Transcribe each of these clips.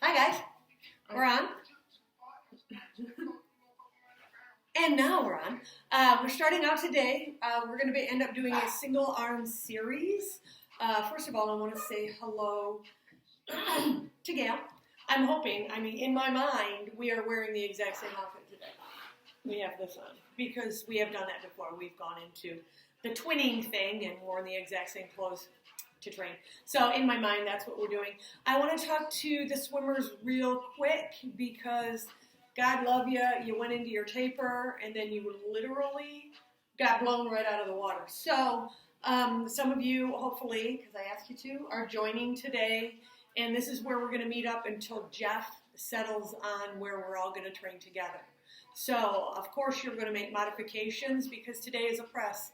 Hi guys, we're on. And now we're on. We're starting out today. We're going to end up doing a single arm series. First of all, I want to say hello to Gail. I'm hoping, in my mind, we are wearing the exact same outfit today. We have this on because we have done that before. We've gone into the twinning thing and worn the exact same clothes to train. So in my mind, that's what we're doing. I want to talk to the swimmers real quick because God love you. You went into your taper and then you literally got blown right out of the water. So some of you, hopefully, because I asked you to, are joining today. And this is where we're going to meet up until Jeff settles on where we're all going to train together. So, of course, you're going to make modifications because today is a press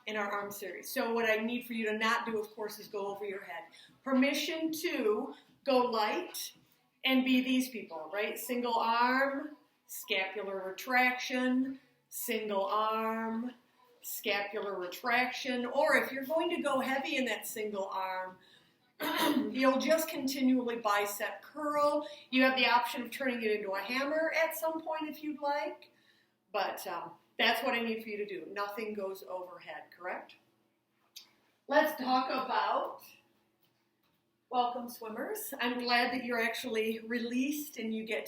in our arm series. So what I need for you to not do, of course, is go over your head. Permission to go light and be these people, right? Single arm, scapular retraction, single arm, scapular retraction. Or if you're going to go heavy in that single arm, you'll just continually bicep curl. You have the option of turning it into a hammer at some point if you'd like. But that's what I need for you to do. Nothing goes overhead, correct? Let's talk about welcome swimmers. I'm glad that you're actually released and you get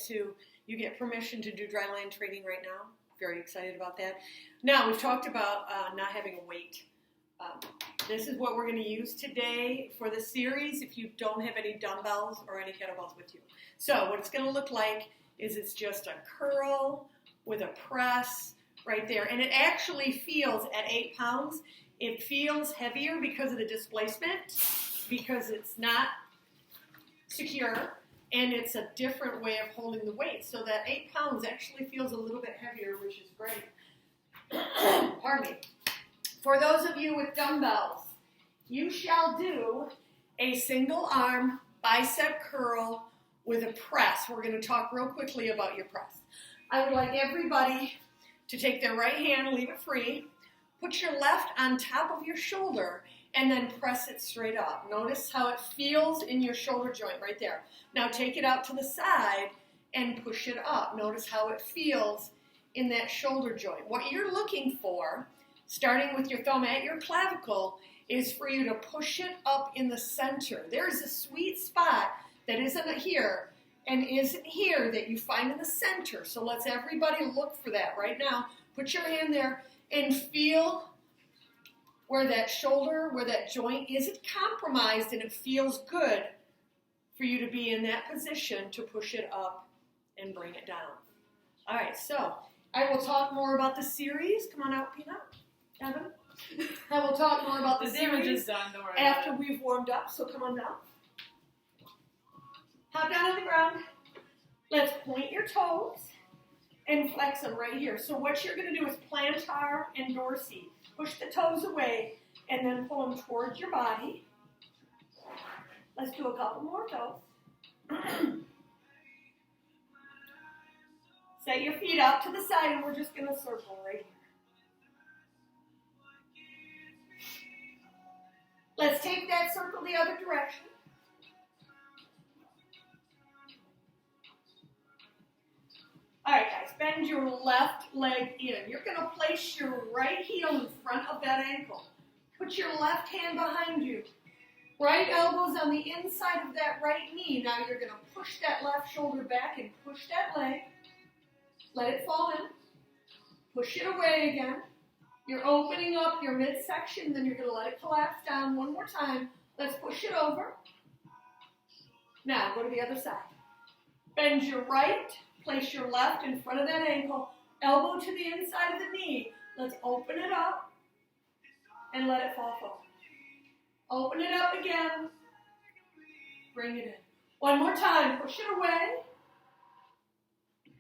permission to do dry land training right now. Very excited about that. Now, we've talked about not having a weight. This is what we're going to use today for the series if you don't have any dumbbells or any kettlebells with you. So what it's going to look like is it's just a curl with a press right there. And it actually feels, at 8 pounds, it feels heavier because of the displacement, because it's not secure, and it's a different way of holding the weight. So that 8 pounds actually feels a little bit heavier, which is great. Pardon me. For those of you with dumbbells, you shall do a single arm bicep curl with a press. We're going to talk real quickly about your press. I would like everybody to take their right hand, leave it free, put your left on top of your shoulder, and then press it straight up. Notice how it feels in your shoulder joint right there. Now take it out to the side and push it up. Notice how it feels in that shoulder joint. What you're looking for, starting with your thumb at your clavicle, is for you to push it up in the center. There's a sweet spot that isn't here and isn't here that you find in the center. So let's everybody look for that right now. Put your hand there and feel where that shoulder, where that joint isn't compromised, and it feels good for you to be in that position to push it up and bring it down. All right, so I will talk more about the series. Come on out, Peanut. Evan. I will talk more about the series done, don't worry after we've warmed up, so come on down. Hop down on the ground. Let's point your toes and flex them right here. So what you're going to do is plantar and dorsi. Push the toes away and then pull them towards your body. Let's do a couple more toes. Set your feet out to the side and we're just going to circle right here. Let's take that circle the other direction. All right, guys, bend your left leg in. You're going to place your right heel in front of that ankle. Put your left hand behind you. Right elbow's on the inside of that right knee. Now you're going to push that left shoulder back and push that leg. Let it fall in. Push it away again. You're opening up your midsection, then you're going to let it collapse down one more time. Let's push it over. Now, go to the other side. Bend your right, place your left in front of that ankle, elbow to the inside of the knee. Let's open it up and let it fall forward. Open it up again. Bring it in. One more time, push it away.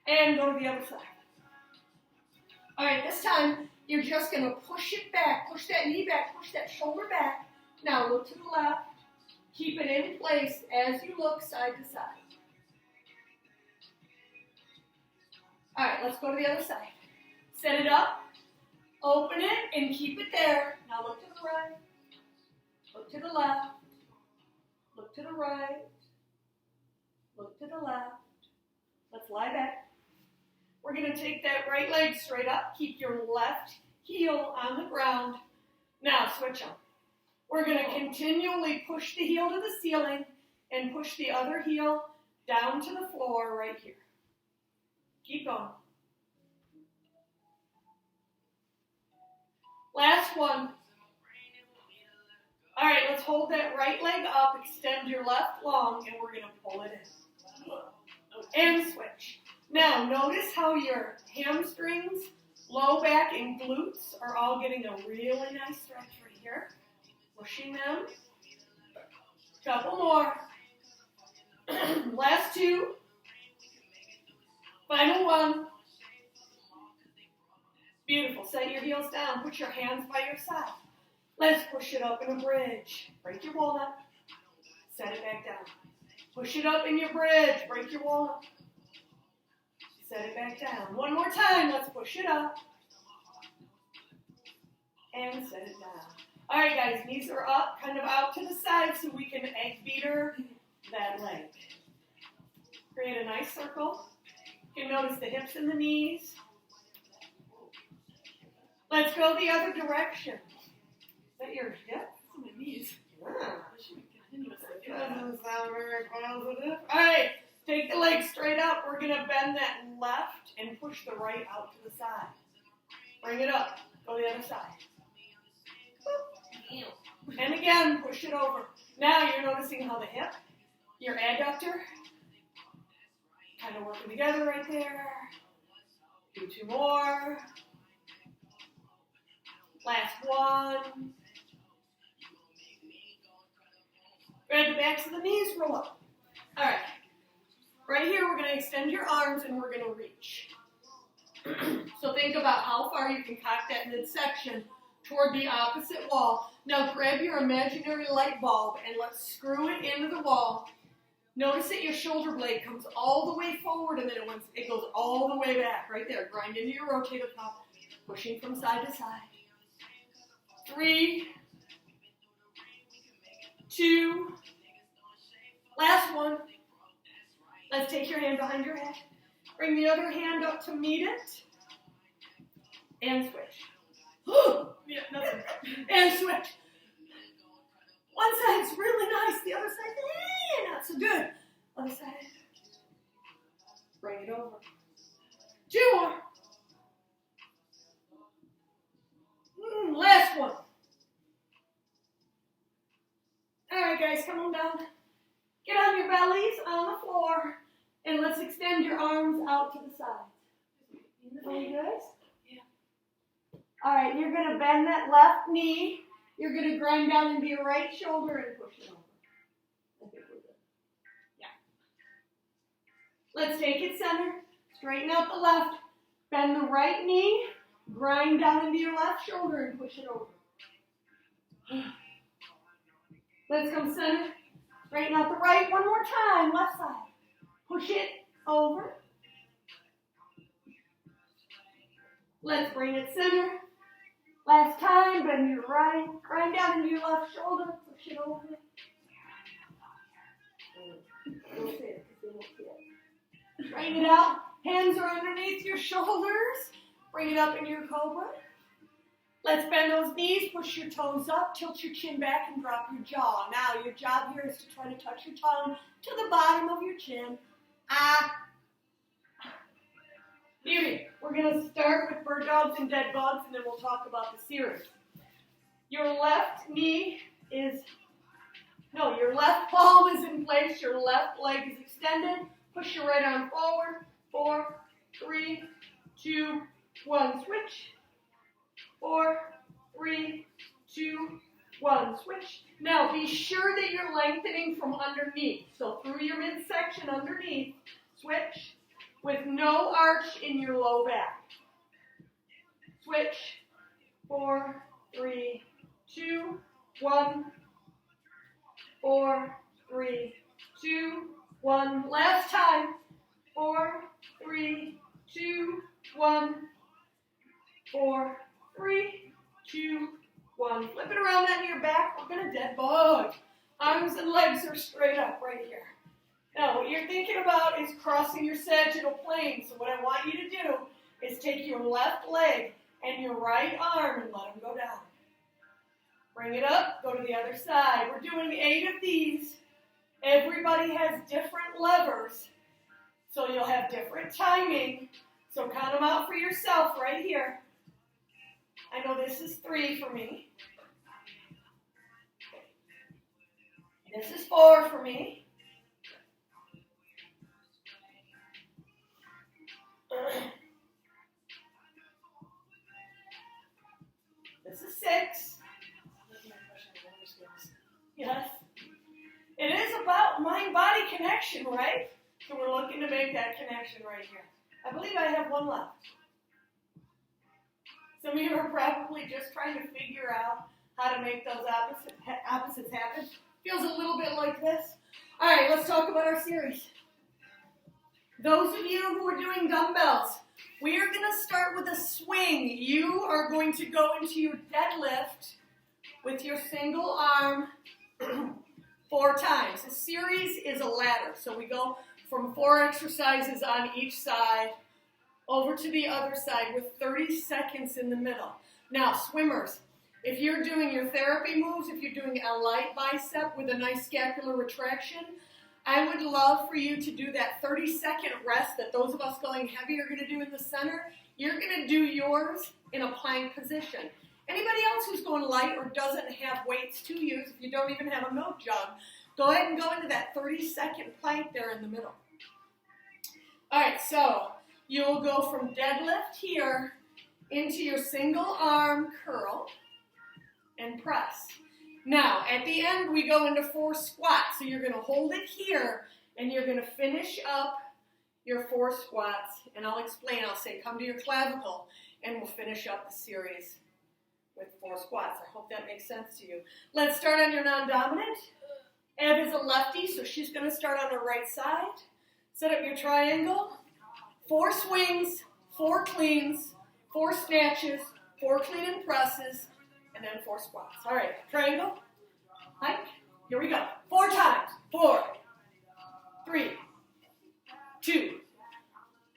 And go to the other side. All right, this time, you're just going to push it back, push that knee back, push that shoulder back. Now look to the left. Keep it in place as you look side to side. All right, let's go to the other side. Set it up, open it, and keep it there. Now look to the right, look to the left, look to the right, Look to the left. Let's lie back. We're going to take that right leg straight up. Keep your left heel on the ground. Now switch them. We're going to continually push the heel to the ceiling and push the other heel down to the floor right here. Keep going. Last one. All right, let's hold that right leg up, extend your left long, and we're going to pull it in. And switch. Now, notice how your hamstrings, low back, and glutes are all getting a really nice stretch right here. Pushing them. Couple more. Last two. Final one. Beautiful. Set your heels down. Put your hands by your side. Let's push it up in a bridge. Break your walnut. Set it back down. Push it up in your bridge. Break your walnut. Set it back down. One more time. Let's push it up. And set it down. All right, guys. Knees are up, kind of out to the side so we can egg beater that leg. Create a nice circle. You can notice the hips and the knees. Let's go the other direction. Is that your hip? My knees. Ah. Continuously. Doesn't sound very positive. All right, take the leg straight up. We're going to bend that left and push the right out to the side. Bring it up. Go the other side. And again, push it over. Now you're noticing how the hip, your adductor, kind of working together right there. Do two more. Last one. Grab the backs of the knees, roll up. All right. Right here, we're going to extend your arms and we're going to reach. So think about how far you can cock that midsection toward the opposite wall. Now grab your imaginary light bulb and let's screw it into the wall. Notice that your shoulder blade comes all the way forward and then it goes all the way back. Right there. Grind into your rotator cuff, pushing from side to side. 3, 2, last one. Let's take your hand behind your head. Bring the other hand up to meet it. And switch. Yeah, nothing. And switch. One side's really nice. The other side, not so good. Other side. Bring it over. 2 more. Last one. All right, guys, come on down. Get on your bellies on the floor, and let's extend your arms out to the sides. Are you guys? Yeah. All right, you're going to bend that left knee. You're going to grind down into your right shoulder and push it over. I think we're good. Yeah. Let's take it center. Straighten out the left. Bend the right knee. Grind down into your left shoulder and push it over. Let's come center. Straighten out the right one more time. Left side. Push it over. Let's bring it center. Last time, bend your right. Grind down into your left shoulder. Push it over. Don't see it, because they won't see it. Straighten it out. Hands are underneath your shoulders. Bring it up into your cobra. Let's bend those knees, push your toes up, tilt your chin back, and drop your jaw. Now, your job here is to try to touch your tongue to the bottom of your chin. Beauty. We're going to start with bird dogs and dead bugs, and then we'll talk about the series. Your left palm is in place, your left leg is extended. Push your right arm forward. 4, 3, 2, 1, switch. 4, 3, 2, 1, switch. Now be sure that you're lengthening from underneath. So through your midsection underneath, switch with no arch in your low back. Switch. 4, 3, 2, 1. 4, 3, 2, 1. Last time. 4, 3, 2, 1. 4, 3, 2, 1. Flip it around on your back. We're going to dead bug. Arms and legs are straight up right here. Now, what you're thinking about is crossing your sagittal plane. So what I want you to do is take your left leg and your right arm and let them go down. Bring it up, go to the other side. We're doing 8 of these. Everybody has different levers, so you'll have different timing. So count them out for yourself right here. I know this is 3 for me. This is 4 for me. This is 6. Yes. It is about mind-body connection, right? So we're looking to make that connection right here. I believe I have 1 left. Some of you are probably just trying to figure out how to make those opposites happen. Feels a little bit like this. All right, let's talk about our series. Those of you who are doing dumbbells, we are going to start with a swing. You are going to go into your deadlift with your single arm 4 times. The series is a ladder, so we go from 4 exercises on each side over to the other side with 30 seconds in the middle. Now, swimmers, if you're doing your therapy moves, if you're doing a light bicep with a nice scapular retraction, I would love for you to do that 30-second rest that those of us going heavy are going to do in the center. You're going to do yours in a plank position. Anybody else who's going light or doesn't have weights to use, if you don't even have a milk jug, go ahead and go into that 30-second plank there in the middle. All right, so you will go from deadlift here into your single arm curl and press. Now, at the end, we go into 4 squats. So you're going to hold it here, and you're going to finish up your 4 squats. And I'll explain. I'll say, come to your clavicle, and we'll finish up the series with 4 squats. I hope that makes sense to you. Let's start on your non-dominant. Ev is a lefty, so she's going to start on the right side. Set up your triangle. 4 swings, 4 cleans, 4 snatches, 4 clean and presses, and then 4 squats. All right, triangle, hike, here we go. 4 times, 4, 3, 2,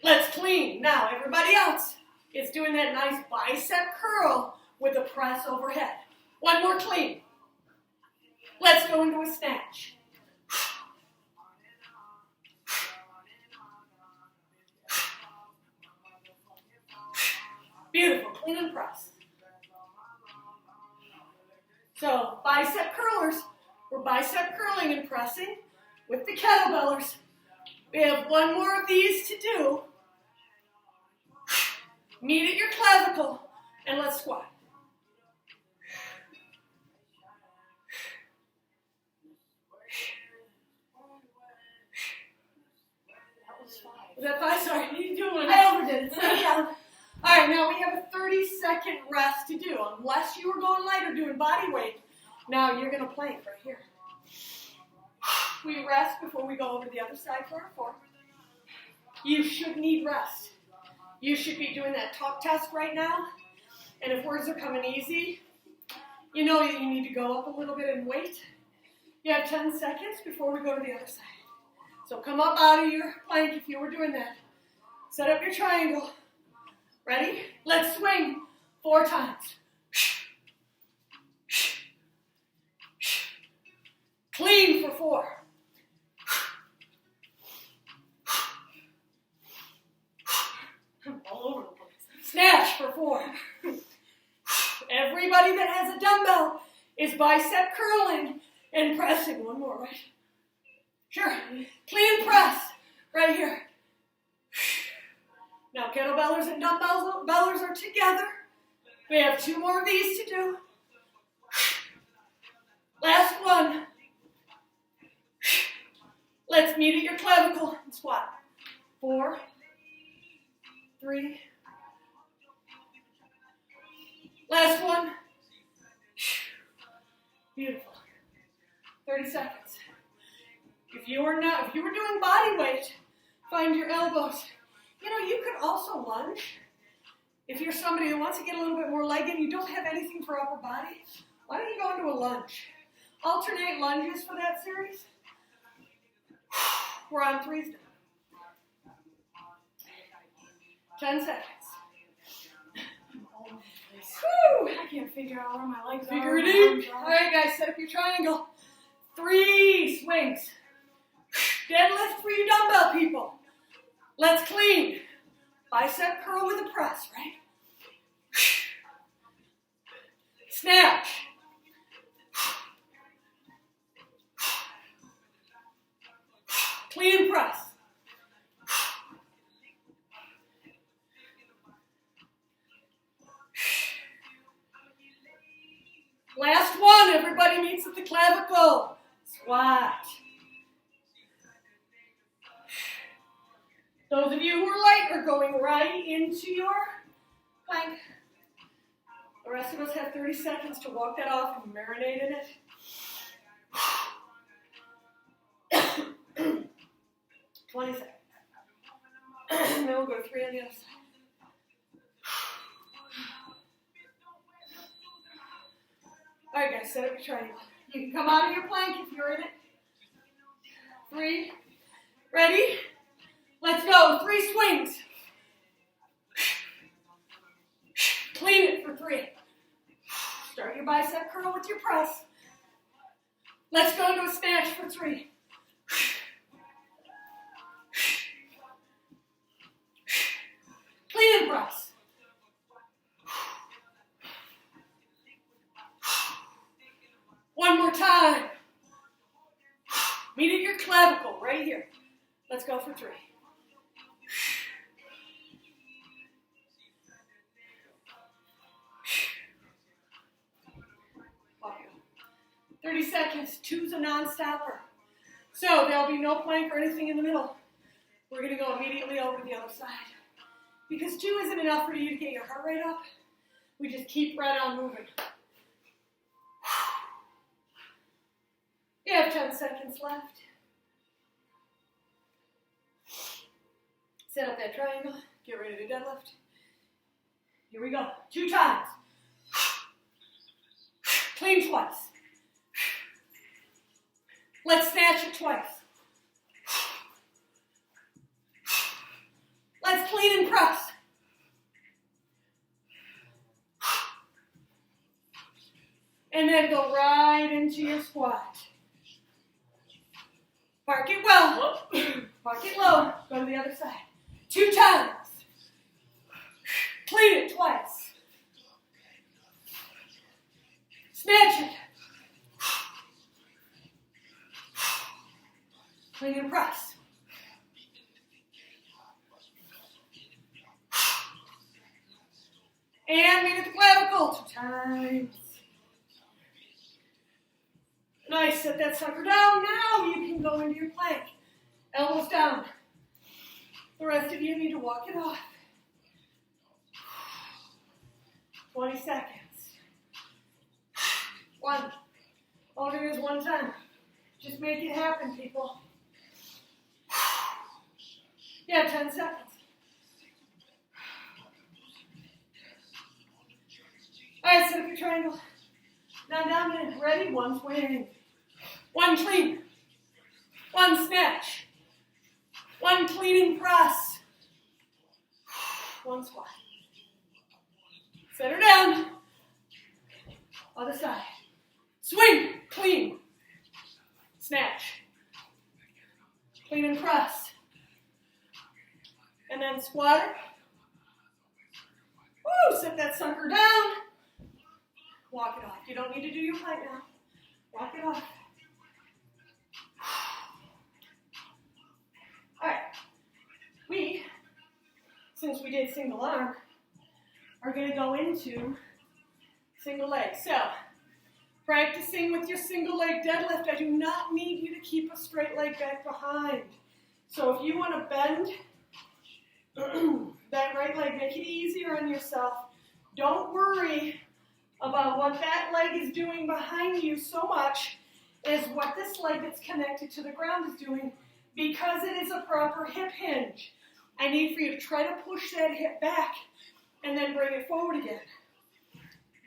let's clean. Now, everybody else is doing that nice bicep curl with a press overhead. 1 more clean. Let's go into a snatch. Beautiful, clean and press. So, bicep curlers, we're bicep curling and pressing with the kettlebellers. We have 1 more of these to do. Meet at your clavicle, and let's squat. Was that 5? Sorry, you doing one. I overdid it. Yeah. All right, now we have a 30-second rest to do. Unless you were going light or doing body weight, now you're going to plank right here. We rest before we go over to the other side for our 4. You should need rest. You should be doing that talk test right now. And if words are coming easy, you know that you need to go up a little bit in weight. You have 10 seconds before we go to the other side. So come up out of your plank if you were doing that. Set up your triangle. Ready? Let's swing 4 times. Clean for 4. All over the place. Snatch for 4. Everybody that has a dumbbell is bicep curling and pressing. 1 more, right? Sure. Clean press right here. Now, kettlebellers and dumbbellers are together. We have 2 more of these to do. Last one. Let's meet at your clavicle and squat. 4, 3. Last one. Beautiful. 30 seconds. If you were doing body weight, find your elbows. You know, you could also lunge. If you're somebody who wants to get a little bit more leg in, you don't have anything for upper body, why don't you go into a lunge? Alternate lunges for that series. We're on threes now. 10 seconds. Whew. I can't figure out where my legs Figure are. it my out. arms are. All right, guys, set up your triangle. 3 swings. Deadlift for you dumbbell people. Let's clean. Bicep curl with a press, right? Snatch. Clean and press. Last one, everybody meets at the clavicle. Squat. Those of you who are light are going right into your plank. The rest of us have 30 seconds to walk that off and marinate in it. 20 seconds. And then we'll go 3 on the other side. All right, guys, set up your triangle. You can come out of your plank if you're in it. 3. Ready? Let's go. 3 swings. Clean it for 3. Start your bicep curl with your press. Let's go into a snatch for 3. Clean and press. One more time. Meet at your clavicle right here. Let's go for 3. Okay. 30 seconds. 2's a non-stopper. So there'll be no plank or anything in the middle. We're going to go immediately over to the other side. Because 2 isn't enough for you to get your heart rate up. We just keep right on moving. You have 10 seconds left. Set up that triangle. Get ready to deadlift. Here we go. 2 times. Clean twice. Let's snatch it twice. Let's clean and press. And then go right into your squat. Park it well. Park it low. Go to the other side. 2 times. Clean it twice. Snatch it. Clean and press. And meet at the clavicle. 2 times. Nice, set that sucker down. Now you can go into your plank. Elbows down. The rest of you need to walk it off. 20 seconds. 1. All there is 1 time. Just make it happen, people. Yeah, 10 seconds. All right, set up your triangle. Now down in. Ready? 1 swing. 1 clean. 1 snatch. 1 clean and press. 1 squat. Set her down. Other side. Swing. Clean. Snatch. Clean and press. And then squat her. Woo! Set that sucker down. Walk it off. You don't need to do your plank now. Walk it off. All right. We, since we did single arm, are going to go into single leg. So, practicing with your single leg deadlift, I do not need you to keep a straight leg back behind. So if you want to bend that right leg, make it easier on yourself. Don't worry about what that leg is doing behind you so much as what this leg that's connected to the ground is doing, because it is a proper hip hinge. I need for you to try to push that hip back and then bring it forward again.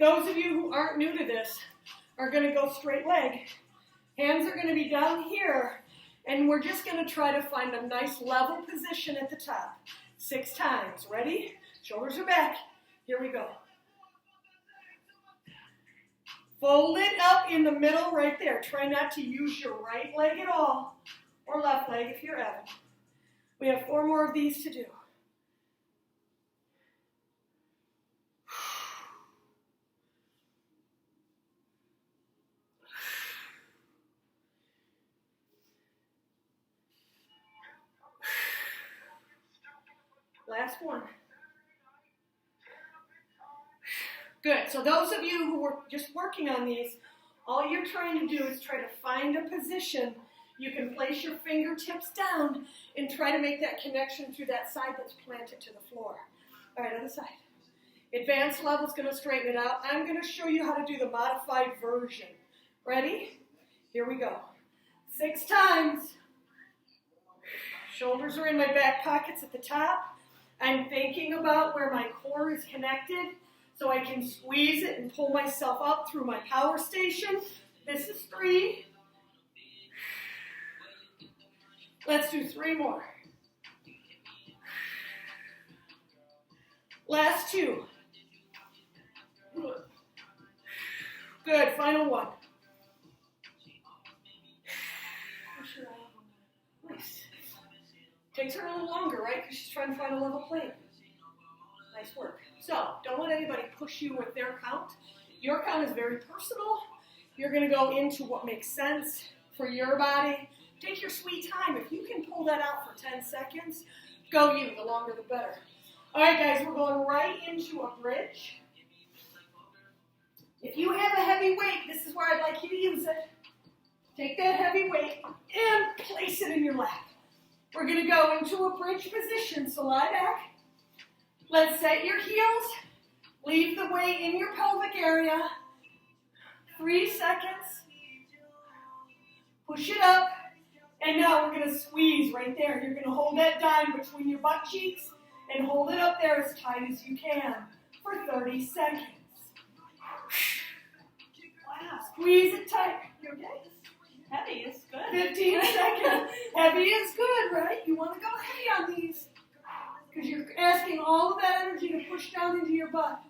Those of you who aren't new to this are going to go straight leg. Hands are going to be down here, And we're just going to try to find a nice level position at the top. 6 times. Ready? Shoulders are back. Here we go. Fold it up in the middle right there. Try not to use your right leg at all, or left leg if you're Evan. We have 4 more of these to do. Last one. Good. So those of you who were just working on these, all you're trying to do is try to find a position. You can place your fingertips down and try to make that connection through that side that's planted to the floor. All right, other side. Advanced level is going to straighten it out. I'm going to show you how to do the modified version. Ready? Here we go. 6 times. Shoulders are in my back pockets at the top. I'm thinking about where my core is connected so I can squeeze it and pull myself up through my power station. This is 3. Let's do 3 more. Last 2. Good, final one. Nice. Takes her a little longer, right? Because she's trying to find a level plane. Nice work. So, don't let anybody push you with their count. Your count is very personal. You're going to go into what makes sense for your body. Take your sweet time. If you can pull that out for 10 seconds, go you. The longer the better. All right, guys, we're going right into a bridge. If you have a heavy weight, this is where I'd like you to use it. Take that heavy weight and place it in your lap. We're going to go into a bridge position, so lie back. Let's set your heels. Leave the weight in your pelvic area. 3 seconds. Push it up. And now we're going to squeeze right there. You're going to hold that dime between your butt cheeks and hold it up there as tight as you can for 30 seconds. Wow. Squeeze it tight. You okay? Heavy is good. 15 seconds. Heavy is good, right? You want to go heavy on these because you're asking all of that energy to push down into your butt.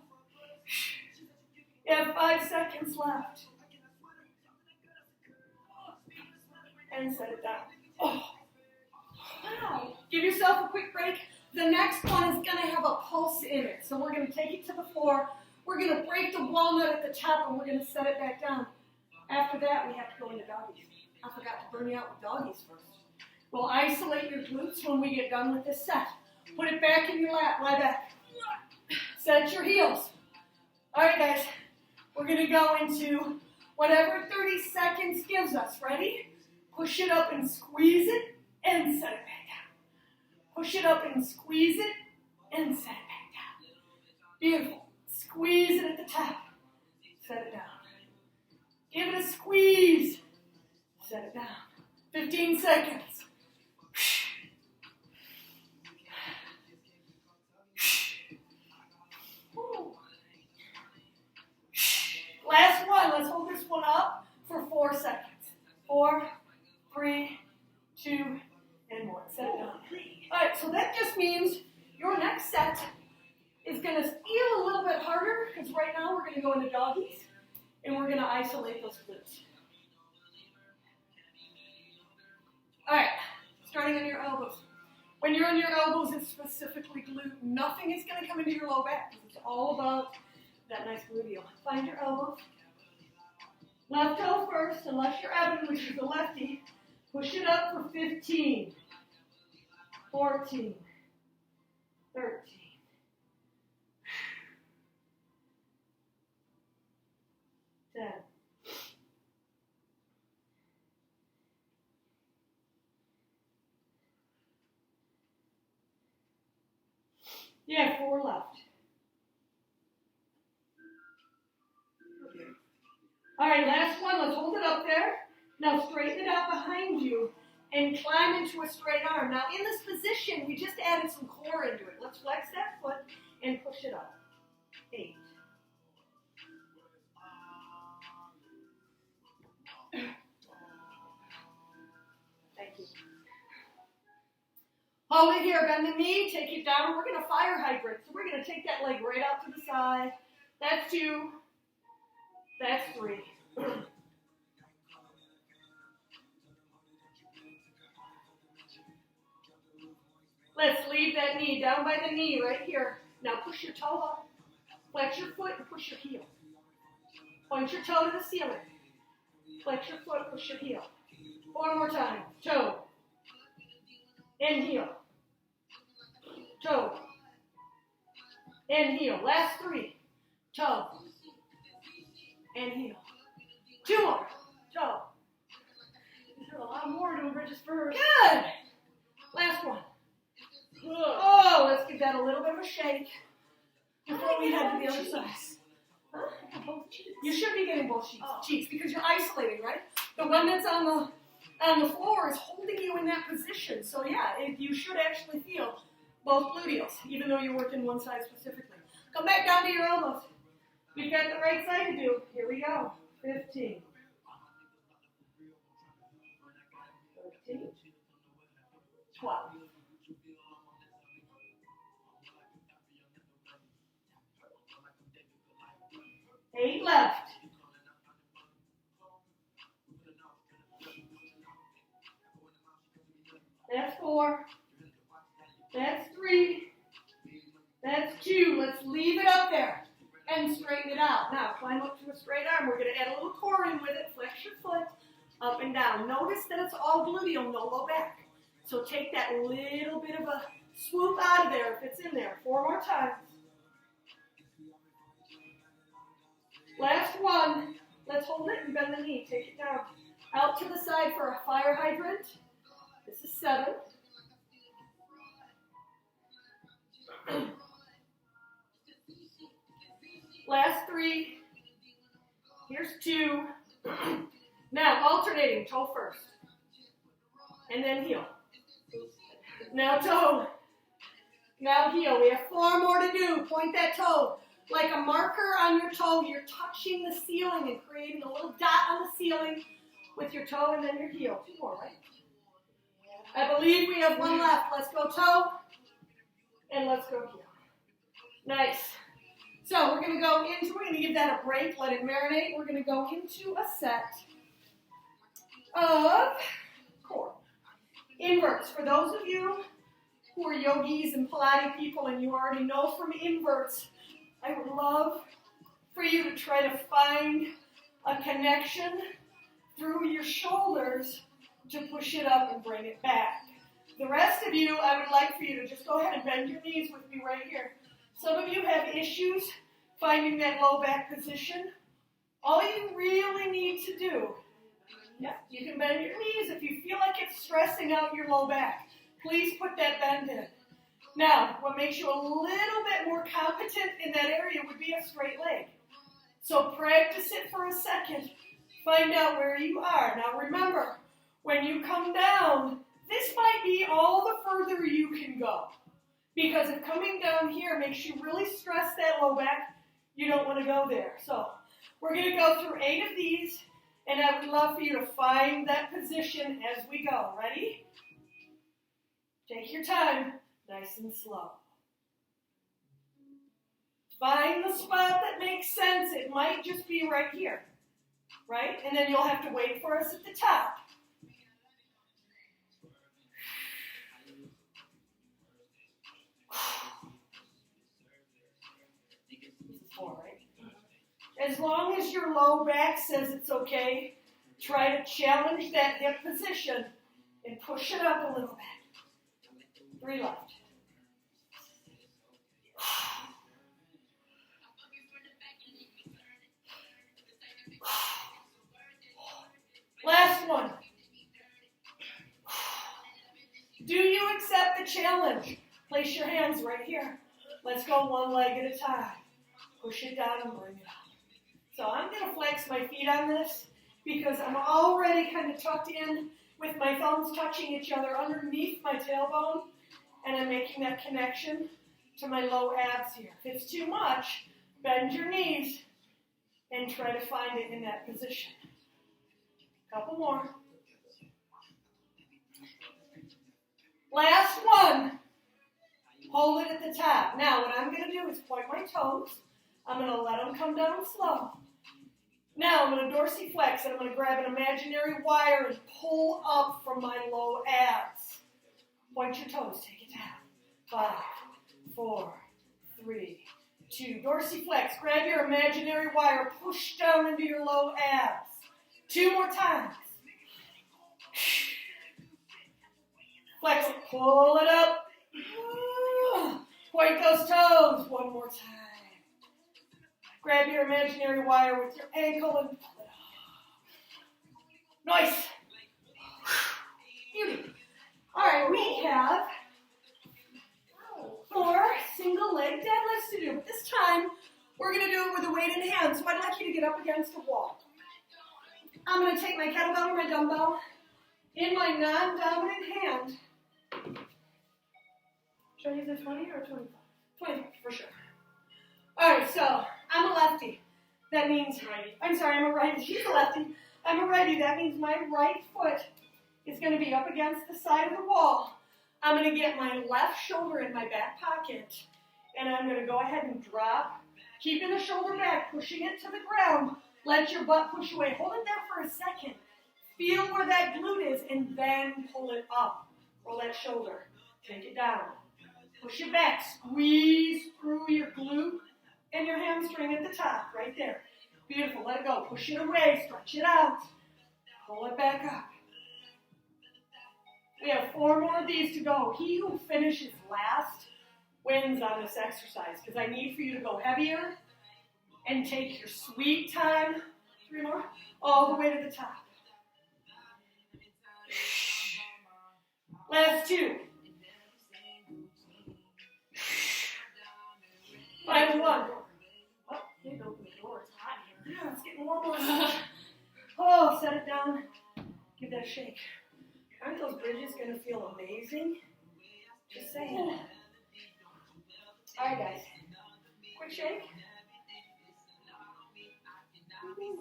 You have 5 seconds left. And set it down. Oh. Wow. Give yourself a quick break. The next one is going to have a pulse in it. So we're going to take it to the floor. We're going to break the walnut at the top and we're going to set it back down. After that, we have to go into doggies. I forgot to burn you out with doggies first. We'll isolate your glutes when we get done with this set. Put it back in your lap. Lie back. Set your heels. All right, guys. We're going to go into whatever 30 seconds gives us. Ready? Push it up and squeeze it and set it back down. Push it up and squeeze it and set it back down. Beautiful. Squeeze it at the top. Set it down. Give it a squeeze. Set it down. 15 seconds. Last one. Let's hold this one up for 4 seconds. 4, 3, 2, and 1. Set it down. All right, so that just means your next set is going to feel a little bit harder because right now we're going to go into doggies and we're going to isolate those glutes. All right, starting on your elbows. When you're on your elbows, it's specifically glute. Nothing is going to come into your low back because it's all about that nice gluteal. Find your elbows. Left toe first, unless you're Evan, which is the lefty. Push it up for 15, 14, 13. Yeah, 4 left. All right, last one. Let's hold it up there. Now straighten it out behind you and climb into a straight arm. Now in this position, we just added some core into it. Let's flex that foot and push it up. 8. Thank you. Hold it here, bend the knee, take it down. We're going to fire hydrant. So we're going to take that leg right out to the side. That's 2. That's 3. Let's leave that knee down by the knee right here. Now push your toe up. Flex your foot and push your heel. Point your toe to the ceiling. Flex your foot, push your heel. 4 more times. Toe. And heel. Toe. And heel. Last 3. Toe. And heel. 2 more. Toe. There's a lot more doing bridges first. Good. Last one. Oh, let's give that a little bit of a shake before we head to the other side. Huh? You should be getting both cheeks because you're isolating, right? The one that's on the floor is holding you in that position. So yeah, you should actually feel both gluteals, even though you're working one side specifically. Come back down to your elbows. We've got the right side to do. Here we go. 15. 13. 12. 8 left. That's 4. That's 3. That's 2. Let's leave it up there and straighten it out. Now climb up to a straight arm. We're going to add a little core in with it. Flex your foot up and down. Notice that it's all gluteal, no low back. So take that little bit of a swoop out of there if it's in there. 4 more times. Last one. Let's hold it and bend the knee. Take it down. Out to the side for a fire hydrant. This is 7. Last 3. Here's 2. Now alternating. Toe first. And then heel. Now toe. Now heel. We have 4 more to do. Point that toe. Like a marker on your toe, you're touching the ceiling and creating a little dot on the ceiling with your toe and then your heel. 2 more, right? I believe we have 1 left. Let's go toe and let's go heel. Nice. So we're going to give that a break, let it marinate. We're going to go into a set of core inverts. For those of you who are yogis and Pilates people and you already know from inverts, I would love for you to try to find a connection through your shoulders to push it up and bring it back. The rest of you, I would like for you to just go ahead and bend your knees with me right here. Some of you have issues finding that low back position. All you really need to do, you can bend your knees if you feel like it's stressing out your low back. Please put that bend in. Now, what makes you a little bit more competent in that area would be a straight leg. So practice it for a second. Find out where you are. Now remember, when you come down, this might be all the further you can go. Because if coming down here makes you really stress that low back, you don't want to go there. So we're going to go through 8 of these, and I would love for you to find that position as we go. Ready? Take your time. Nice and slow. Find the spot that makes sense. It might just be right here, right? And then you'll have to wait for us at the top. This is 4, right? As long as your low back says it's okay, try to challenge that hip position and push it up a little bit. 3 left. Last one. Do you accept the challenge? Place your hands right here. Let's go 1 leg at a time. Push it down and bring it up. So I'm going to flex my feet on this because I'm already kind of tucked in with my thumbs touching each other underneath my tailbone, and I'm making that connection to my low abs here. If it's too much, bend your knees and try to find it in that position. Couple more. Last one. Hold it at the top. Now, what I'm going to do is point my toes. I'm going to let them come down slow. Now, I'm going to dorsiflex, and I'm going to grab an imaginary wire and pull up from my low abs. Point your toes. Take it down. 5, 4, 3, 2. Dorsiflex. Grab your imaginary wire. Push down into your low abs. 2 more times. Flex it. Pull it up. Point those toes. 1 more time. Grab your imaginary wire with your ankle and pull it off. Nice. Beauty. All right, we have 4 single leg deadlifts to do. But this time, we're going to do it with a weight in hand. So I'd like you to get up against a wall. I'm going to take my kettlebell or my dumbbell in my non-dominant hand. Should I use a 20 or 25? 20, for sure. All right, so I'm a lefty. That means, I'm a righty. She's a lefty. I'm a righty. That means my right foot is going to be up against the side of the wall. I'm going to get my left shoulder in my back pocket, and I'm going to go ahead and drop, keeping the shoulder back, pushing it to the ground. Let your butt push away. Hold it there for a second. Feel where that glute is, and then pull it up. Roll that shoulder. Take it down. Push it back. Squeeze through your glute and your hamstring at the top, right there. Beautiful. Let it go. Push it away. Stretch it out. Pull it back up. We have 4 more of these to go. He who finishes last wins on this exercise because I need for you to go heavier and take your sweet time. 3 more. All the way to the top. Last 2. Final 1. Oh, you can open the door. It's hot here. Yeah, it's getting warmer. Oh, set it down. Give that a shake. Aren't those bridges going to feel amazing? Just saying. All right, guys. Quick shake.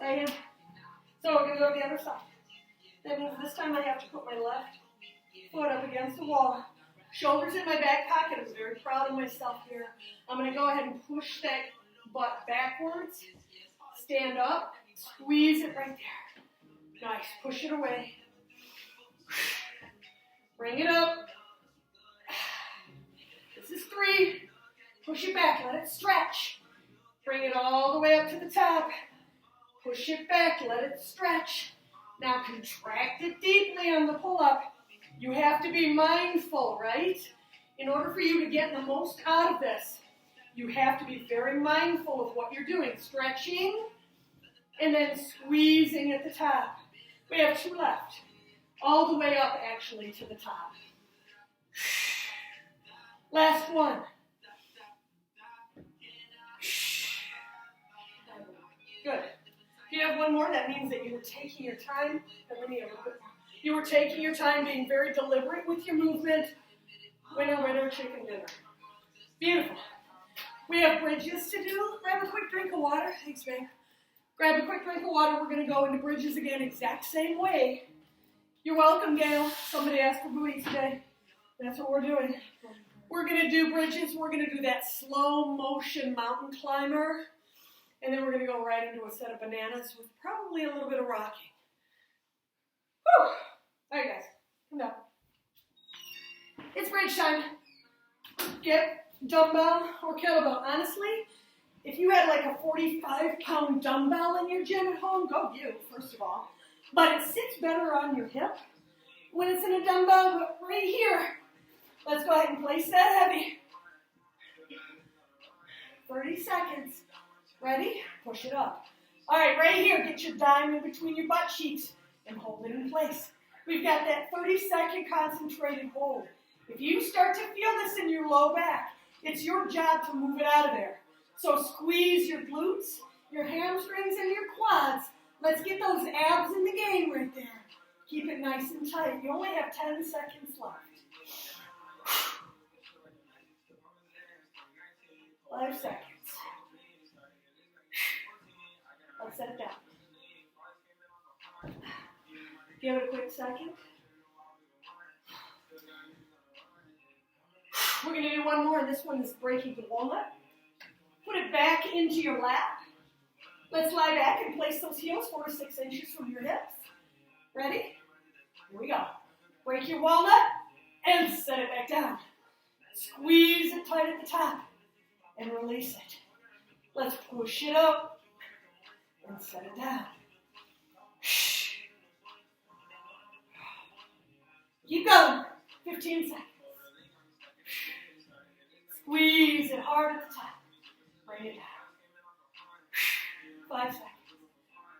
Right hand. So we're going to go to the other side. That means this time I have to put my left foot up against the wall. Shoulders in my back pocket. I'm very proud of myself here. I'm going to go ahead and push that butt backwards. Stand up. Squeeze it right there. Nice. Push it away. Bring it up. This is 3. Push it back. Let it stretch. Bring it all the way up to the top. Push it back. Let it stretch. Now contract it deeply on the pull-up. You have to be mindful, right? In order for you to get the most out of this, you have to be very mindful of what you're doing. Stretching and then squeezing at the top. We have 2 left. All the way up, actually, to the top. Last 1. Good. If you have 1 more, that means that you were taking your time. You were taking your time, being very deliberate with your movement. Winner, winner, chicken dinner. Beautiful. We have bridges to do. Grab a quick drink of water. Thanks, babe. Grab a quick drink of water. We're going to go into bridges again, exact same way. You're welcome, Gail. Somebody asked for booty today. That's what we're doing. We're going to do bridges. We're going to do that slow motion mountain climber. And then we're going to go right into a set of bananas with probably a little bit of rocking. Whew. All right, guys. Come down. It's bridge time. Get dumbbell or kettlebell. Honestly, if you had like a 45-pound dumbbell in your gym at home, go you, first of all. But it sits better on your hip when it's in a dumbbell. But right here, let's go ahead and place that heavy. 30 seconds. Ready? Push it up. All right, right here, get your dime in between your butt cheeks and hold it in place. We've got that 30-second concentrated hold. If you start to feel this in your low back, it's your job to move it out of there. So squeeze your glutes, your hamstrings, and your quads. Let's get those abs in the game right there. Keep it nice and tight. You only have 10 seconds left. 5 seconds. Let's set it down. Give it a quick second. we're going to do one more, and this one is breaking the walnut. Put it back into your lap. Let's lie back and place those heels 4 to 6 inches from your hips. Ready? Here we go. Break your walnut and set it back down. Squeeze it tight at the top and release it. Let's push it up and set it down. Keep going. 15 seconds. Squeeze it hard at the top. Bring it down. 5 seconds.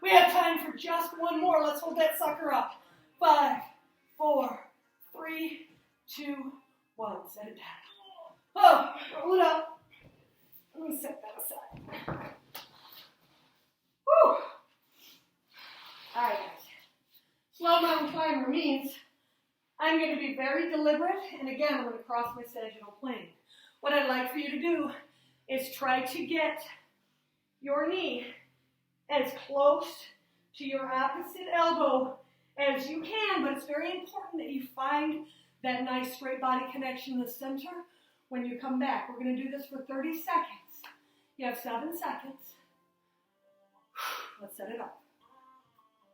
We have time for just one more. Let's hold that sucker up. 5, 4, 3, 2, 1. Set it down. Oh, roll it up. Let me set that aside. Whew. All right, guys. Slow mountain climber means I'm going to be very deliberate, and again, I'm going to cross my sagittal plane. What I'd like for you to do is try to get your knee as close to your opposite elbow as you can, but it's very important that you find that nice straight body connection in the center when you come back. We're going to do this for 30 seconds. You have 7 seconds. Let's set it up.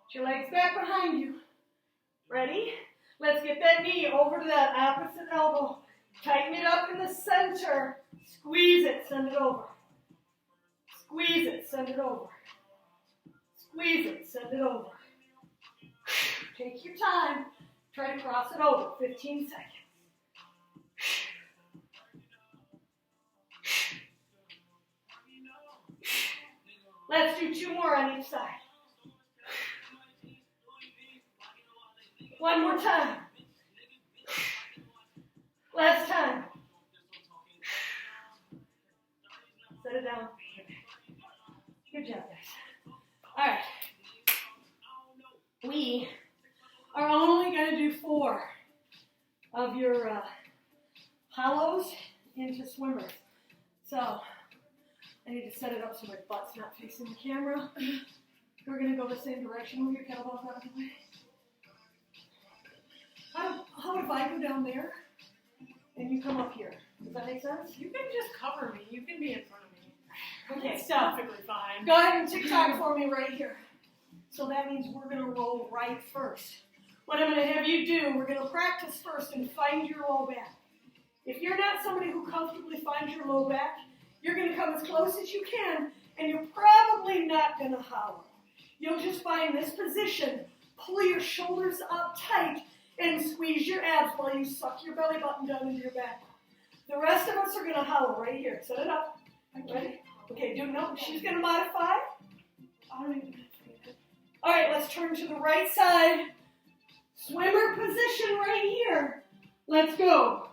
Put your legs back behind you. Ready? Let's get that knee over to that opposite elbow. Tighten it up in the center. Squeeze it, send it over. Squeeze it, send it over. Squeeze it, send it over. Take your time. Try to cross it over. 15 seconds. Let's do 2 more on each side. One more time. Last time. Set it down. Good job, guys. All right. We are only going to do 4 of your hollows into swimmers. So I need to set it up so my butt's not facing the camera. We're going to go the same direction. Move your kettlebells out of the way. How if I go down there and you come up here? Does that make sense? You can just cover me. You can be in front of me. Okay, It's stop. perfectly fine. Go ahead and tick-tock for me right here. So that means we're going to roll right first. What I'm going to have you do, we're going to practice first and find your low back. If you're not somebody who comfortably finds your low back, you're going to come as close as you can, and you're probably not going to holler. You'll just find this position, pull your shoulders up tight, and squeeze your abs while you suck your belly button down into your back. The rest of us are going to howl right here. Set it up. Ready? Okay, she's going to modify. All right, let's turn to the right side. Swimmer position right here. Let's go.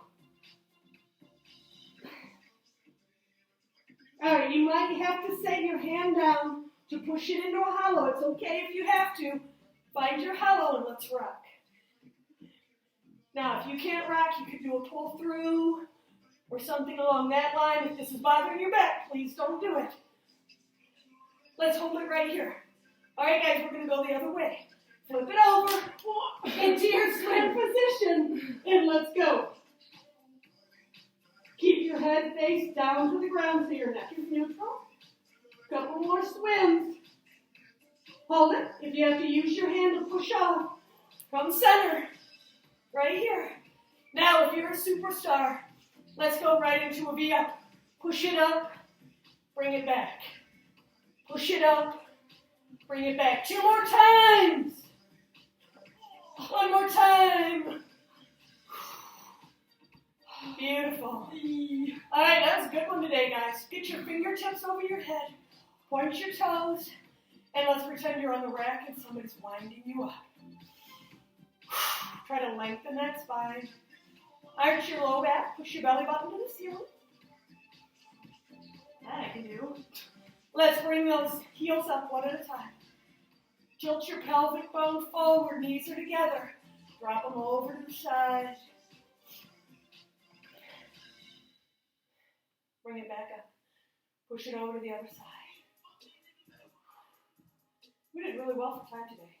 All right, you might have to set your hand down to push it into a hollow. It's okay if you have to. Find your hollow and let's rock. Now, if you can't rock, you could do a pull through or something along that line. If this is bothering your back, please don't do it. Let's hold it right here. All right, guys, we're going to go the other way. Flip it over into your swim position, and let's go. Keep your head face down to the ground so your neck is neutral. Couple more swims. Hold it. If you have to use your hand to push off, from center, right here. Now, if you're a superstar, let's go right into a V-up. Push it up, bring it back. Push it up, bring it back. 2 more times. 1 more time. Beautiful. All right, that was a good one today, guys. Get your fingertips over your head. Point your toes. And let's pretend you're on the rack and somebody's winding you up. Try to lengthen that spine. Arch your low back. Push your belly button to the ceiling. That I can do. Let's bring those heels up one at a time. Tilt your pelvic bone forward. Knees are together. Drop them over to the side. Bring it back up. Push it over to the other side. We did really well for time today.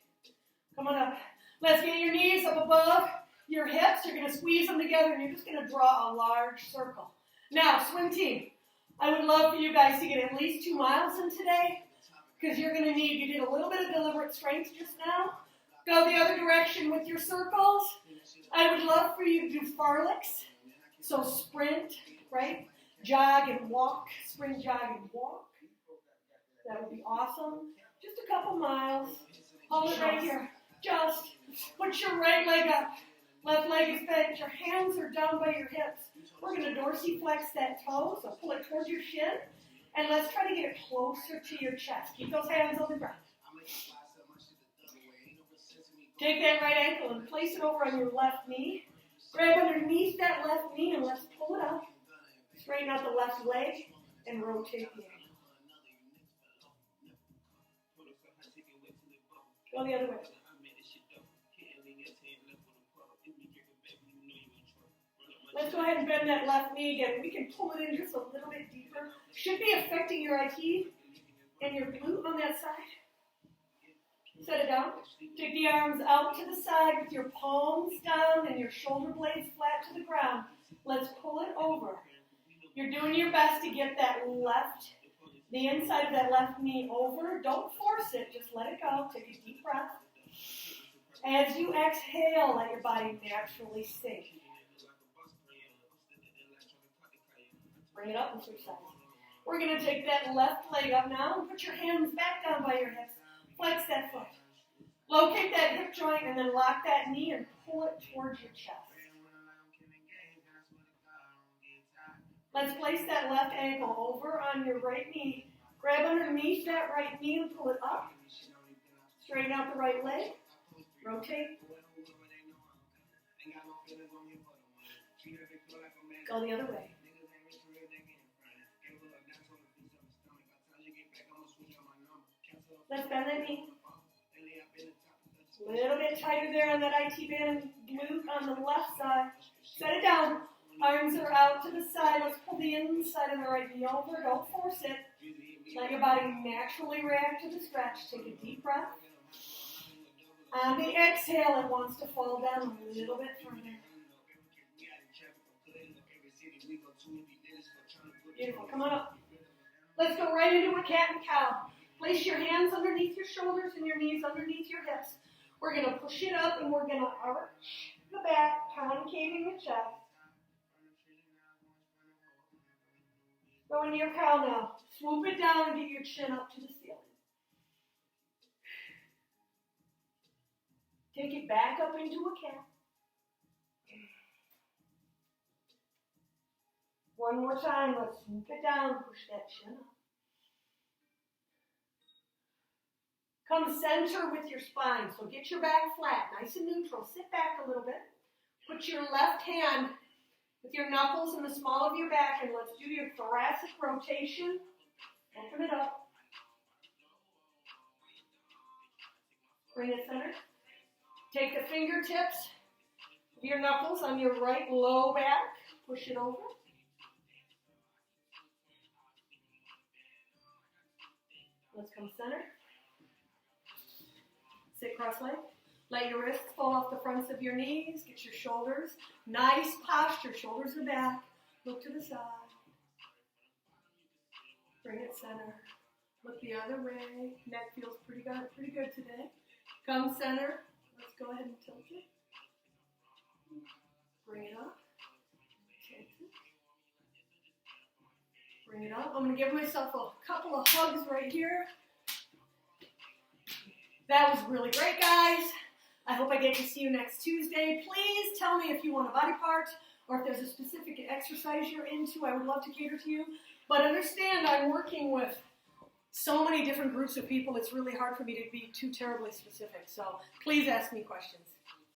Come on up. Let's get your knees up above your hips. You're going to squeeze them together, and you're just going to draw a large circle. Now, swim team, I would love for you guys to get at least 2 miles in today, because you're going to need, you did a little bit of deliberate strength just now. Go the other direction with your circles. I would love for you to do fartleks. So sprint, right? Jog and walk. Sprint, jog, and walk. That would be awesome. Just a couple miles. Hold it right here. Just put your right leg up. Left leg is bent. Your hands are down by your hips. We're going to dorsiflex that toe, so pull it towards your shin. And let's try to get it closer to your chest. Keep those hands on the ground. Take that right ankle and place it over on your left knee. Grab underneath that left knee and let's pull it up. Straighten out the left leg and rotate the ankle. Go the other way. Let's go ahead and bend that left knee again. We can pull it in just a little bit deeper. Should be affecting your IT and your glute on that side. Set it down. Take the arms out to the side with your palms down and your shoulder blades flat to the ground. Let's pull it over. You're doing your best to get that the inside of that left knee over. Don't force it. Just let it go. Take a deep breath. As you exhale, let your body naturally sink. Bring it up and switch sides. We're going to take that left leg up now and put your hands back down by your hips. Flex that foot. Locate that hip joint and then lock that knee and pull it towards your chest. Let's place that left ankle over on your right knee. Grab underneath that right knee and pull it up. Straighten out the right leg. Rotate. Go the other way. Let's bend that knee. A little bit tighter there on that IT band glute on the left side. Set it down. Arms are out to the side. Let's pull the inside of the right knee over. Don't force it. Let your body naturally react to the stretch. Take a deep breath. On the exhale, it wants to fall down a little bit further. Beautiful. Come on up. Let's go right into a cat and cow. Place your hands underneath your shoulders and your knees underneath your hips. We're going to push it up and we're going to arch the back, concaving the chest. Go into your cow now. Swoop it down and get your chin up to the ceiling. Take it back up into a cat. One more time. Let's swoop it down. Push that chin up. Come center with your spine. So get your back flat, nice and neutral. Sit back a little bit. Put your left hand with your knuckles in the small of your back, and let's do your thoracic rotation. Open it up. Bring it center. Take the fingertips of your knuckles on your right low back. Push it over. Let's come center. Sit cross-legged. Let your wrists fall off the fronts of your knees. Get your shoulders. Nice posture. Shoulders are back. Look to the side. Bring it center. Look the other way. Neck feels pretty good today. Come center. Let's go ahead and tilt it. Bring it up. Tilt it. Bring it up. I'm going to give myself a couple of hugs right here. That was really great, guys. I hope I get to see you next Tuesday. Please tell me if you want a body part or if there's a specific exercise you're into. I would love to cater to you. But understand, I'm working with so many different groups of people. It's really hard for me to be too terribly specific. So please ask me questions.